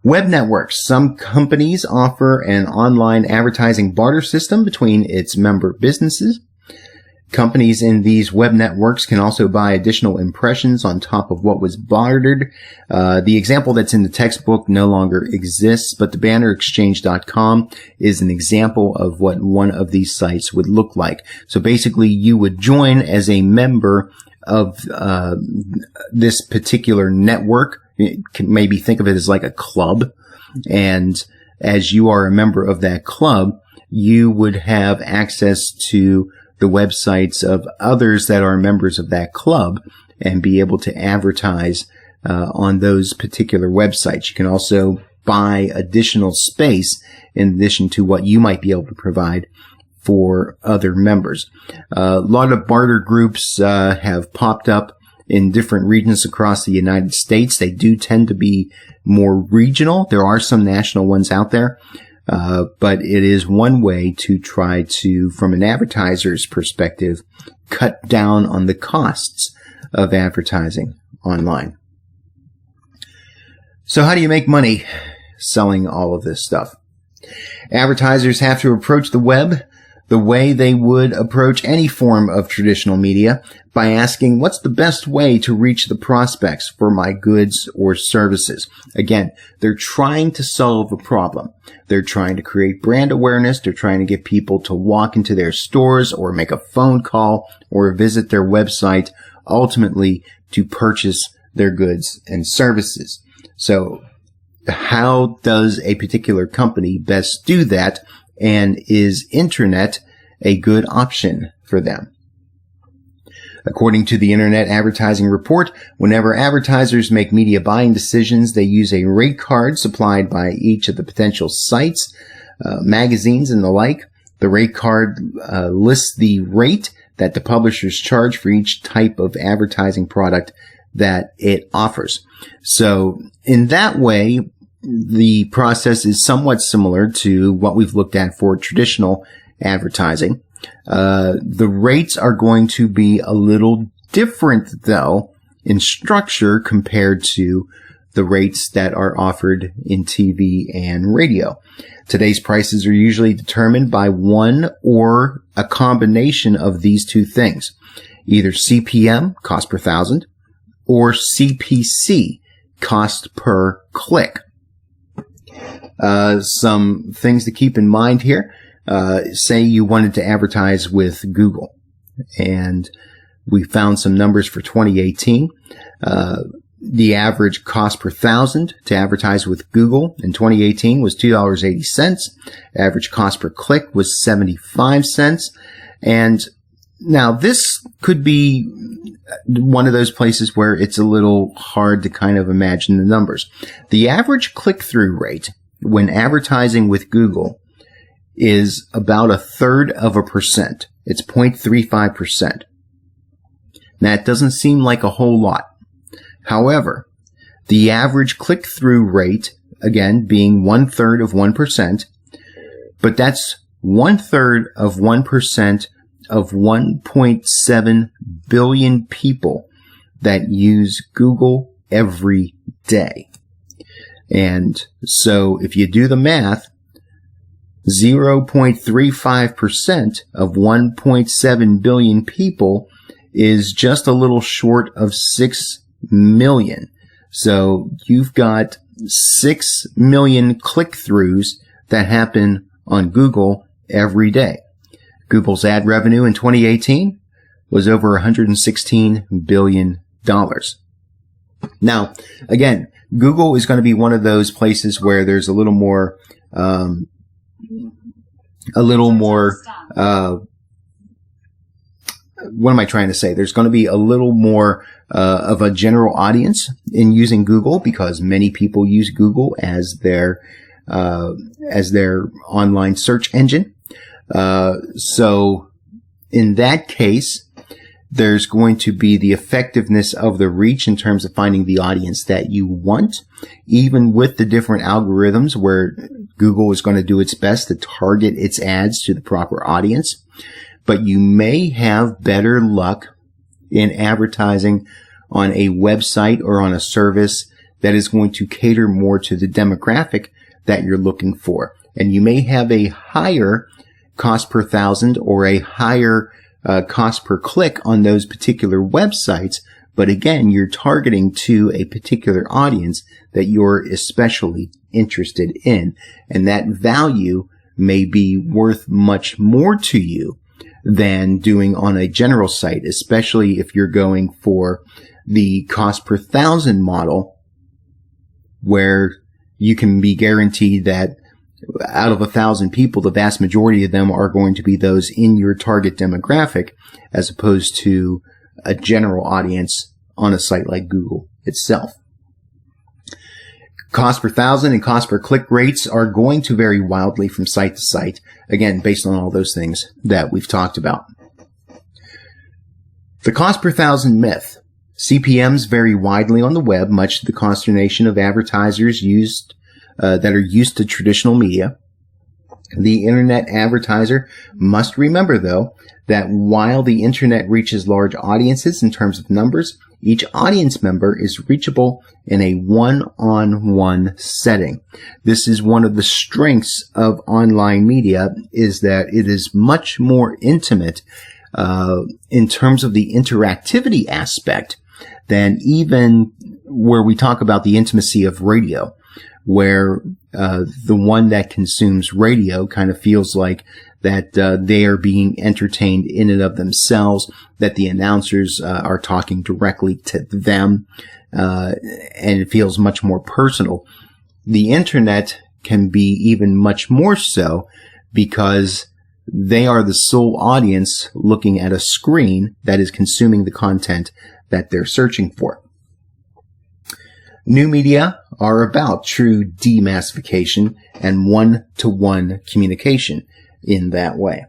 Web networks. Some companies offer an online advertising barter system between its member businesses. Companies in these web networks can also buy additional impressions on top of what was bartered. The example that's in the textbook no longer exists, but the bannerexchange.com is an example of what one of these sites would look like. So basically, you would join as a member of this particular network. You can maybe think of it as like a club. And as you are a member of that club, you would have access to the websites of others that are members of that club and be able to advertise on those particular websites. You can also buy additional space in addition to what you might be able to provide for other members. A lot of barter groups have popped up in different regions across the United States. They do tend to be more regional. There are some national ones out there. But it is one way to try to, from an advertiser's perspective, cut down on the costs of advertising online. So how do you make money selling all of this stuff? Advertisers have to approach the web the way they would approach any form of traditional media, by asking, what's the best way to reach the prospects for my goods or services? Again, they're trying to solve a problem. They're trying to create brand awareness. They're trying to get people to walk into their stores or make a phone call or visit their website, ultimately to purchase their goods and services. So how does a particular company best do that? And is internet a good option for them? According to the Internet Advertising Report, whenever advertisers make media buying decisions, they use a rate card supplied by each of the potential sites, magazines, and the like. The rate card lists the rate that the publishers charge for each type of advertising product that it offers. So in that way, the process is somewhat similar to what we've looked at for traditional advertising. The rates are going to be a little different, though, in structure compared to the rates that are offered in TV and radio. Today's prices are usually determined by one or a combination of these two things, either CPM, cost per thousand, or CPC, cost per click. Some things to keep in mind here. Say you wanted to advertise with Google, and we found some numbers for 2018. The average cost per thousand to advertise with Google in 2018 was $2.80. Average cost per click was 75 cents. And now this could be one of those places where it's a little hard to kind of imagine the numbers. The average click-through rate when advertising with Google is about 1/3%. It's 0.35%. Now, it doesn't seem like a whole lot. However, the average click-through rate, again, being 1/3 of 1%, but that's 1/3 of 1% of 1.7 billion people that use Google every day. And so if you do the math, 0.35% of 1.7 billion people is just a little short of 6 million. So you've got 6 million click-throughs that happen on Google every day. Google's ad revenue in 2018 was over $116 billion. Now, again, Google is going to be one of those places where there's a little more, what am I trying to say? There's going to be a little more of a general audience in using Google, because many people use Google as their online search engine. So in that case, there's going to be the effectiveness of the reach in terms of finding the audience that you want, even with the different algorithms where Google is going to do its best to target its ads to the proper audience. But you may have better luck in advertising on a website or on a service that is going to cater more to the demographic that you're looking for. And you may have a higher cost per thousand or a higher cost per click on those particular websites. But again, you're targeting to a particular audience that you're especially interested in. And that value may be worth much more to you than doing on a general site, especially if you're going for the cost per thousand model, where you can be guaranteed that out of 1,000 people, the vast majority of them are going to be those in your target demographic, as opposed to a general audience on a site like Google itself. Cost per thousand and cost per click rates are going to vary wildly from site to site, again, based on all those things that we've talked about. The cost per thousand myth. CPMs vary widely on the web, much to the consternation of advertisers that are used to traditional media. The internet advertiser must remember, though, that while the internet reaches large audiences in terms of numbers, each audience member is reachable in a one-on-one setting. This is one of the strengths of online media, is that it is much more intimate in terms of the interactivity aspect than even where we talk about the intimacy of radio, where the one that consumes radio kind of feels like that they are being entertained in and of themselves, that the announcers are talking directly to them, and it feels much more personal. The internet can be even much more so, because they are the sole audience looking at a screen that is consuming the content that they're searching for. New media are about true demassification and one-to-one communication in that way.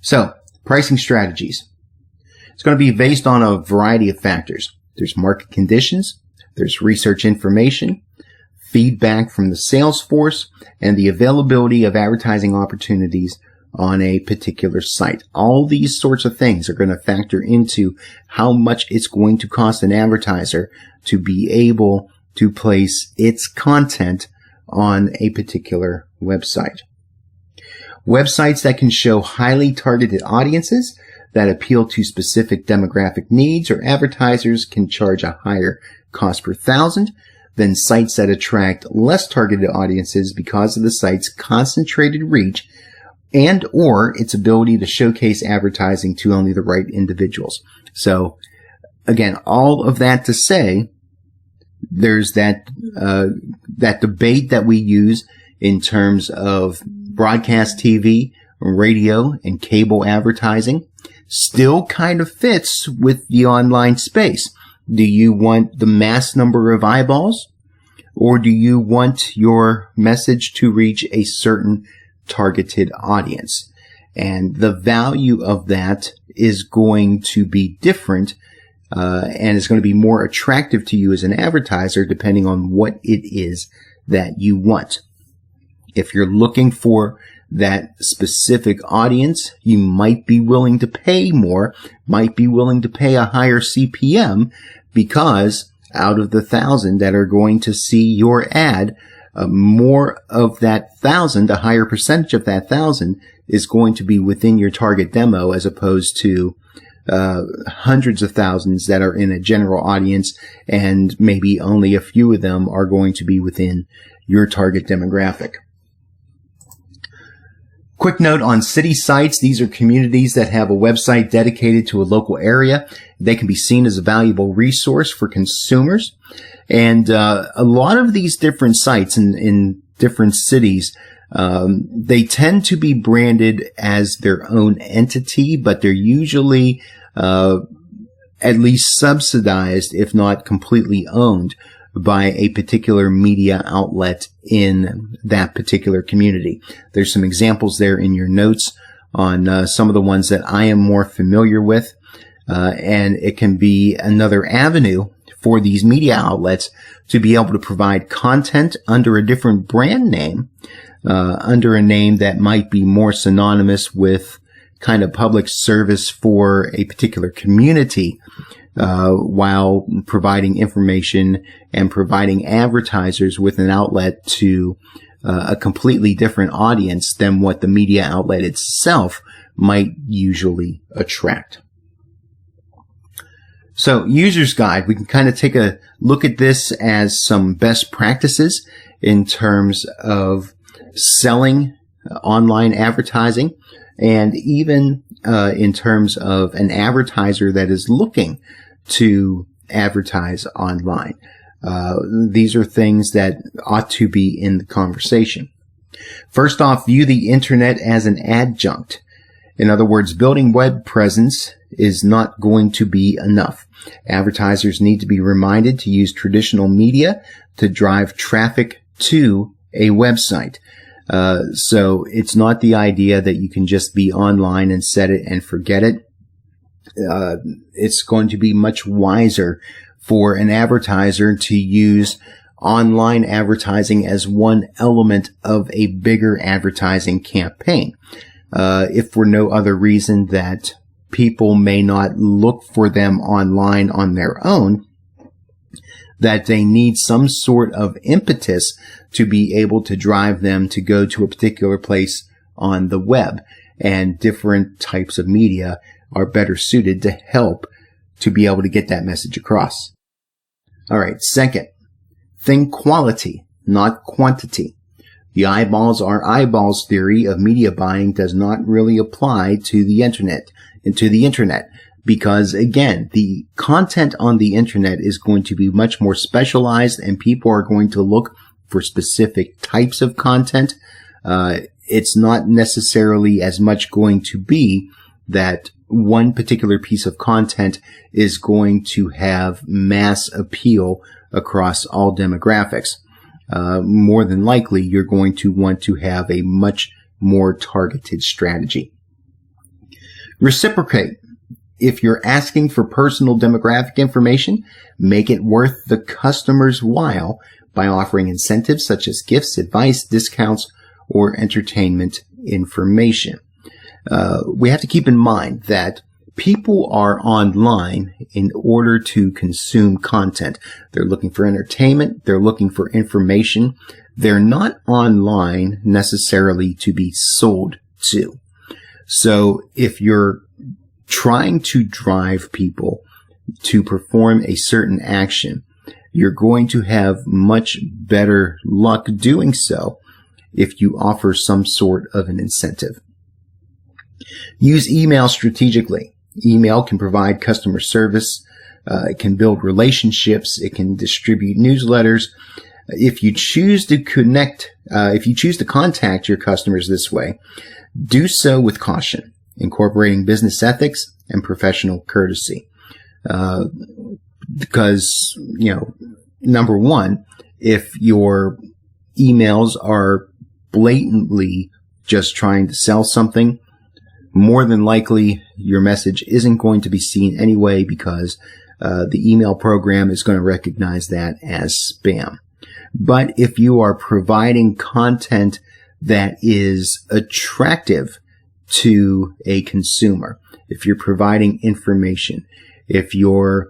So, pricing strategies. It's going to be based on a variety of factors. There's market conditions, there's research information, feedback from the sales force, and the availability of advertising opportunities on a particular site. All these sorts of things are going to factor into how much it's going to cost an advertiser to be able to place its content on a particular website. Websites that can show highly targeted audiences that appeal to specific demographic needs or advertisers can charge a higher cost per thousand than sites that attract less targeted audiences because of the site's concentrated reach and or its ability to showcase advertising to only the right individuals. So, again, all of that to say, there's that debate that we use in terms of broadcast TV, radio, and cable advertising still kind of fits with the online space. Do you want the mass number of eyeballs, or do you want your message to reach a certain targeted audience? And the value of that is going to be different, and it's going to be more attractive to you as an advertiser depending on what it is that you want. If you're looking for that specific audience, you might be willing to pay more, might be willing to pay a higher CPM, because out of the 1,000 that are going to see your ad, more of that 1,000, a higher percentage of that 1,000 is going to be within your target demo, as opposed to hundreds of thousands that are in a general audience, and maybe only a few of them are going to be within your target demographic. Quick note on city sites. These are communities that have a website dedicated to a local area. They can be seen as a valuable resource for consumers. And a lot of these different sites in different cities, they tend to be branded as their own entity, but they're usually at least subsidized, if not completely owned, by a particular media outlet in that particular community. There's some examples there in your notes on some of the ones that I am more familiar with, and it can be another avenue for these media outlets to be able to provide content under a different brand name, under a name that might be more synonymous with kind of public service for a particular community, while providing information and providing advertisers with an outlet to a completely different audience than what the media outlet itself might usually attract. So, user's guide, we can kind of take a look at this as some best practices in terms of selling online advertising, and even in terms of an advertiser that is looking to advertise online. These are things that ought to be in the conversation. First off, view the internet as an adjunct. In other words, building web presence is not going to be enough. Advertisers need to be reminded to use traditional media to drive traffic to a website. So it's not the idea that you can just be online and set it and forget it. It's going to be much wiser for an advertiser to use online advertising as one element of a bigger advertising campaign. If for no other reason that people may not look for them online on their own, that they need some sort of impetus to be able to drive them to go to a particular place on the web. And different types of media are better suited to help to be able to get that message across. All right. Second, think quality, not quantity. The eyeballs are eyeballs theory of media buying does not really apply to the internet, because again, the content on the internet is going to be much more specialized and people are going to look for specific types of content. It's not necessarily as much going to be that one particular piece of content is going to have mass appeal across all demographics. More than likely, you're going to want to have a much more targeted strategy. Reciprocate. If you're asking for personal demographic information, make it worth the customer's while by offering incentives such as gifts, advice, discounts, or entertainment information. We have to keep in mind that people are online in order to consume content. They're looking for entertainment. They're looking for information. They're not online necessarily to be sold to. So if you're trying to drive people to perform a certain action, you're going to have much better luck doing so if you offer some sort of an incentive. Use email strategically. Email can provide customer service. It can build relationships. It can distribute newsletters. If you choose to contact your customers this way, do so with caution, incorporating business ethics and professional courtesy. Because, number one, if your emails are blatantly just trying to sell something, more than likely your message isn't going to be seen anyway because the email program is going to recognize that as spam. But if you are providing content that is attractive to a consumer, if you're providing information, if you're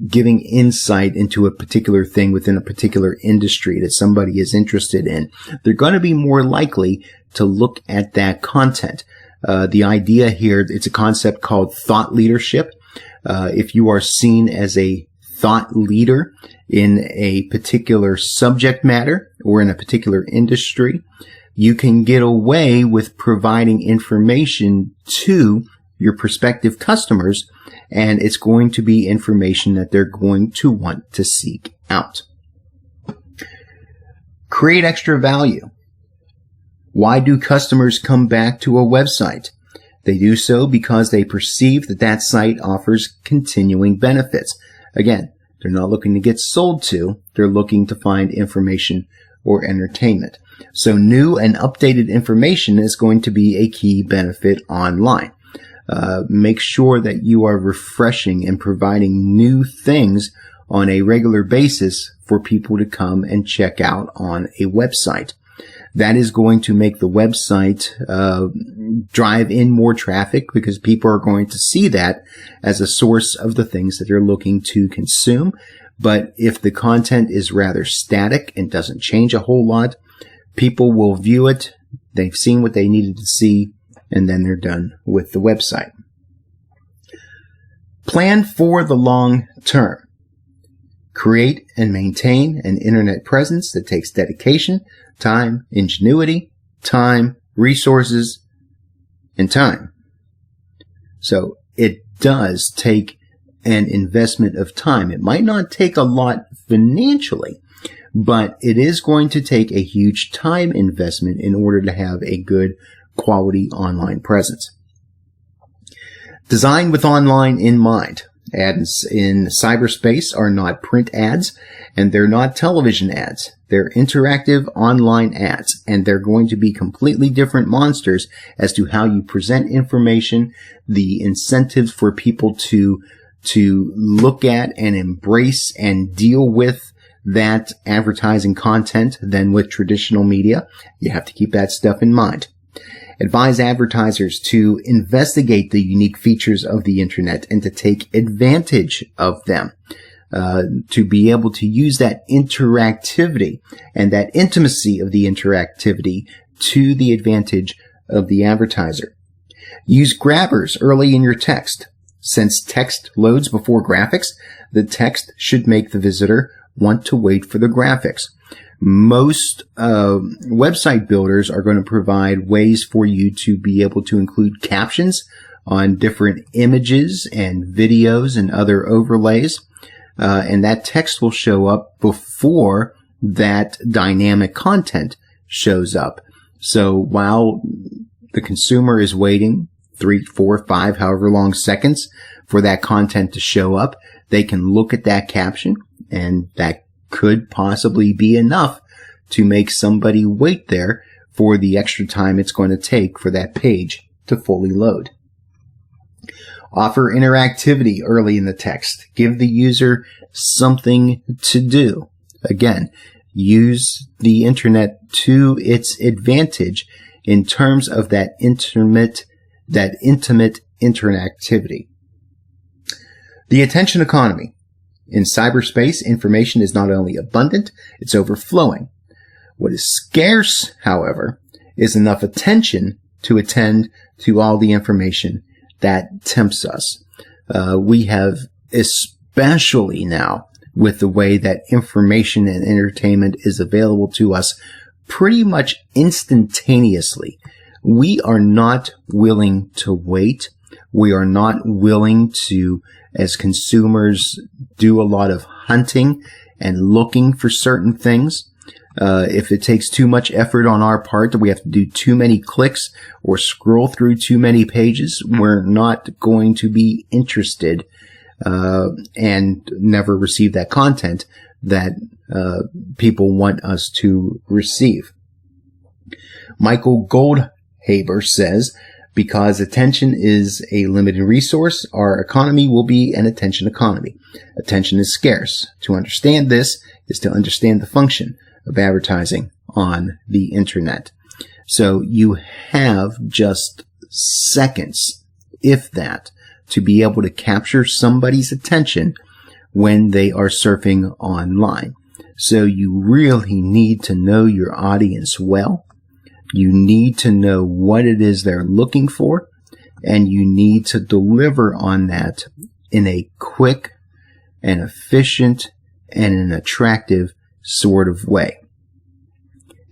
giving insight into a particular thing within a particular industry that somebody is interested in, they're going to be more likely to look at that content. The idea here, it's a concept called thought leadership. If you are seen as a thought leader in a particular subject matter or in a particular industry, you can get away with providing information to your prospective customers, and it's going to be information that they're going to want to seek out. Create extra value. Why do customers come back to a website? They do so because they perceive that that site offers continuing benefits. Again, they're not looking to get sold to, they're looking to find information or entertainment. So new and updated information is going to be a key benefit online. Make sure that you are refreshing and providing new things on a regular basis for people to come and check out on a website. That is going to make the website drive in more traffic because people are going to see that as a source of the things that they're looking to consume. But if the content is rather static and doesn't change a whole lot, people will view it. They've seen what they needed to see, and then they're done with the website. Plan for the long term. Create and maintain an internet presence that takes dedication, time, ingenuity, time, resources, and time. So it does take an investment of time. It might not take a lot financially, but it is going to take a huge time investment in order to have a good quality online presence. Design with online in mind. Ads in cyberspace are not print ads, and they're not television ads. They're interactive online ads, and they're going to be completely different monsters as to how you present information, the incentives for people to look at and embrace and deal with that advertising content than with traditional media. You have to keep that stuff in mind. Advise advertisers to investigate the unique features of the internet and to take advantage of them, to be able to use that interactivity and that intimacy of the interactivity to the advantage of the advertiser. Use grabbers early in your text. Since text loads before graphics, the text should make the visitor want to wait for the graphics. Most website builders are going to provide ways for you to be able to include captions on different images and videos and other overlays. And that text will show up before that dynamic content shows up. So while the consumer is waiting 3, 4, 5, however long seconds for that content to show up, they can look at that caption, and that could possibly be enough to make somebody wait there for the extra time it's going to take for that page to fully load. Offer interactivity early in the text. Give the user something to do. Again, use the internet to its advantage in terms of that intimate interactivity. The attention economy. In cyberspace, information is not only abundant, it's overflowing. What is scarce, however, is enough attention to attend to all the information that tempts us. We have, especially now, with the way that information and entertainment is available to us pretty much instantaneously, we are not willing to wait. We are not willing to, as consumers, do a lot of hunting and looking for certain things. If it takes too much effort on our part, that we have to do too many clicks or scroll through too many pages, we're not going to be interested and never receive that content that people want us to receive. Michael Goldhaber says, because attention is a limited resource, our economy will be an attention economy. Attention is scarce. To understand this is to understand the function of advertising on the internet. So you have just seconds, if that, to be able to capture somebody's attention when they are surfing online. So you really need to know your audience well. You need to know what it is they're looking for, and you need to deliver on that in a quick and efficient and an attractive sort of way.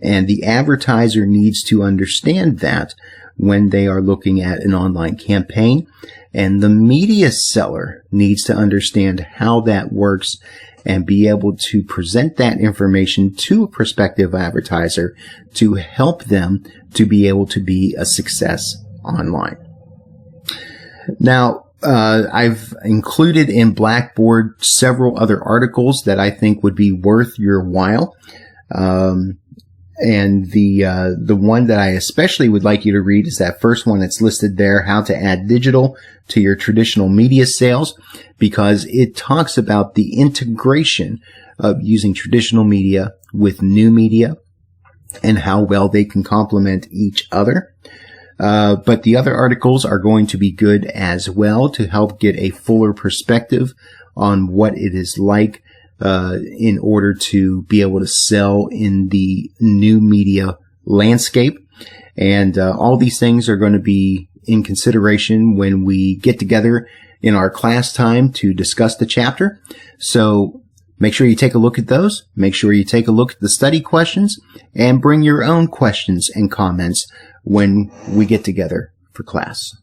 And the advertiser needs to understand that when they are looking at an online campaign, and the media seller needs to understand how that works and be able to present that information to a prospective advertiser to help them to be able to be a success online. Now, I've included in Blackboard several other articles that I think would be worth your while. And the one that I especially would like you to read is that first one that's listed there, How to Add Digital to Your Traditional Media Sales, because it talks about the integration of using traditional media with new media and how well they can complement each other. But the other articles are going to be good as well to help get a fuller perspective on what it is like in order to be able to sell in the new media landscape. And all these things are going to be in consideration when we get together in our class time to discuss the chapter. So make sure you take a look at those. Make sure you take a look at the study questions and bring your own questions and comments when we get together for class.